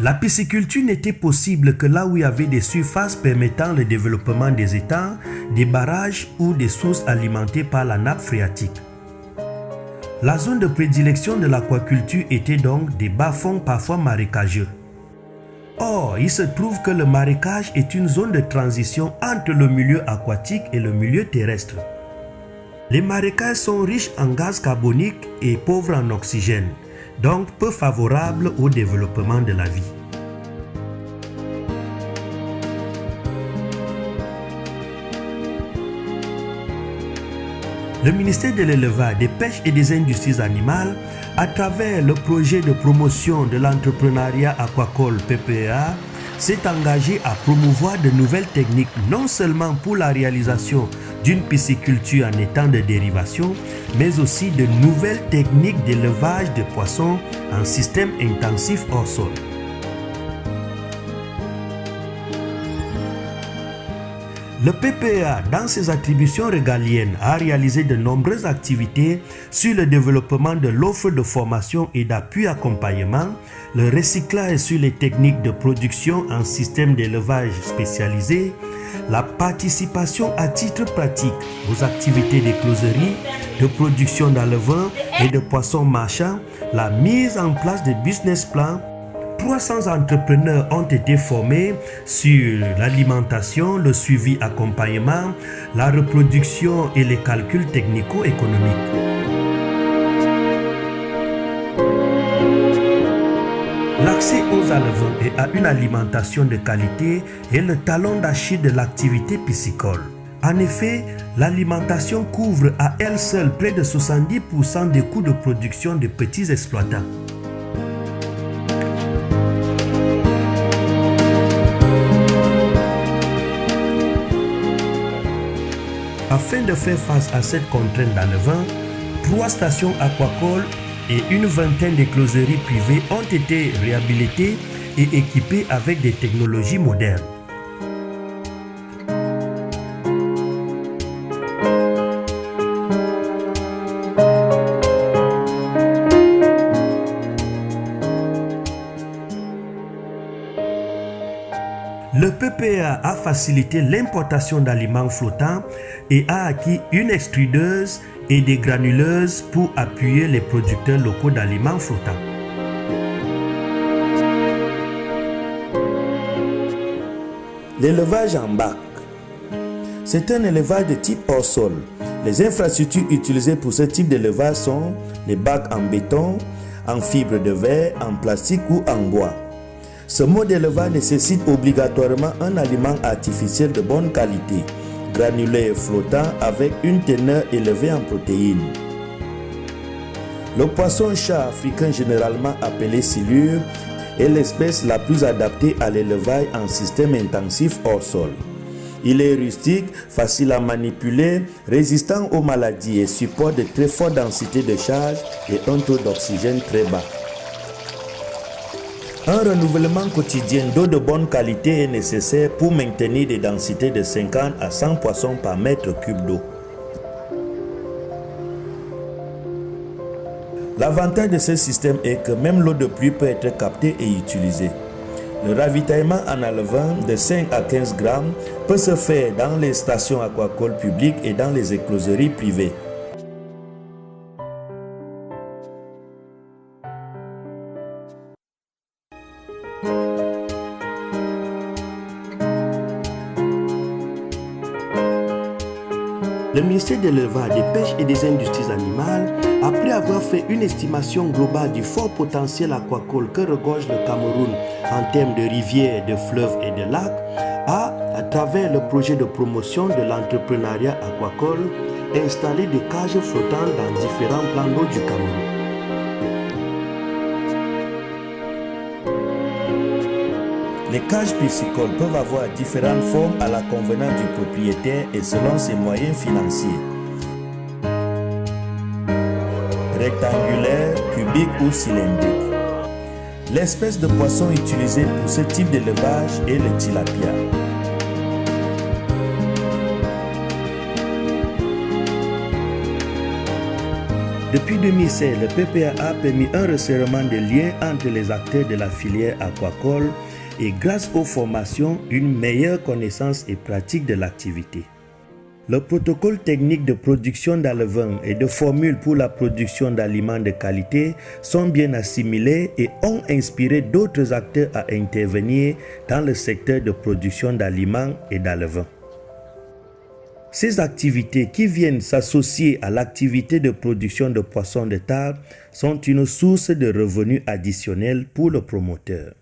La pisciculture n'était possible que là où il y avait des surfaces permettant le développement des étangs, des barrages ou des sources alimentées par la nappe phréatique. La zone de prédilection de l'aquaculture était donc des bas-fonds parfois marécageux. Or, il se trouve que le marécage est une zone de transition entre le milieu aquatique et le milieu terrestre. Les marécages sont riches en gaz carbonique et pauvres en oxygène, donc peu favorables au développement de la vie. Le ministère de l'Élevage, des Pêches et des Industries animales, à travers le projet de promotion de l'entrepreneuriat aquacole PPEA, s'est engagé à promouvoir de nouvelles techniques non seulement pour la réalisation d'une pisciculture en étang de dérivation, mais aussi de nouvelles techniques d'élevage de poissons en système intensif hors sol. Le PPEA, dans ses attributions régaliennes, a réalisé de nombreuses activités sur le développement de l'offre de formation et d'appui accompagnement, le recyclage sur les techniques de production en système d'élevage spécialisé, la participation à titre pratique aux activités de closerie, de production d'alevins et de poissons marchands, la mise en place de business plans. 300 entrepreneurs ont été formés sur l'alimentation, le suivi accompagnement, la reproduction et les calculs technico-économiques. L'accès aux alevins et à une alimentation de qualité est le talon d'Achille de l'activité piscicole. En effet, l'alimentation couvre à elle seule près de 70% des coûts de production des petits exploitants. Afin de faire face à cette contrainte d'alevins, 3 stations aquacoles et une vingtaine de closeries privées ont été réhabilitées et équipées avec des technologies modernes. Le PPEA a facilité l'importation d'aliments flottants et a acquis une extrudeuse et des granuleuses pour appuyer les producteurs locaux d'aliments flottants. L'élevage en bac. C'est un élevage de type hors sol. Les infrastructures utilisées pour ce type d'élevage sont les bacs en béton, en fibre de verre, en plastique ou en bois. Ce mode d'élevage nécessite obligatoirement un aliment artificiel de bonne qualité, granulé et flottant avec une teneur élevée en protéines. Le poisson-chat africain, généralement appelé silure, est l'espèce la plus adaptée à l'élevage en système intensif hors sol. Il est rustique, facile à manipuler, résistant aux maladies et supporte de très fortes densités de charge et un taux d'oxygène très bas. Un renouvellement quotidien d'eau de bonne qualité est nécessaire pour maintenir des densités de 50 à 100 poissons par mètre cube d'eau. L'avantage de ce système est que même l'eau de pluie peut être captée et utilisée. Le ravitaillement en alevin de 5 à 15 grammes peut se faire dans les stations aquacoles publiques et dans les écloseries privées. Le ministère de l'Élevage, des Pêches et des Industries animales, après avoir fait une estimation globale du fort potentiel aquacole que regorge le Cameroun en termes de rivières, de fleuves et de lacs, a, à travers le projet de promotion de l'entrepreneuriat aquacole, installé des cages flottantes dans différents plans d'eau du Cameroun. Les cages piscicoles peuvent avoir différentes formes à la convenance du propriétaire et selon ses moyens financiers. Rectangulaire, cubique ou cylindrique. L'espèce de poisson utilisée pour ce type d'élevage est le tilapia. Depuis 2016, le PPA a permis un resserrement des liens entre les acteurs de la filière aquacole et grâce aux formations, une meilleure connaissance et pratique de l'activité. Le protocole technique de production d'alevin et de formules pour la production d'aliments de qualité sont bien assimilés et ont inspiré d'autres acteurs à intervenir dans le secteur de production d'aliments et d'alevin. Ces activités qui viennent s'associer à l'activité de production de poissons de table sont une source de revenus additionnels pour le promoteur.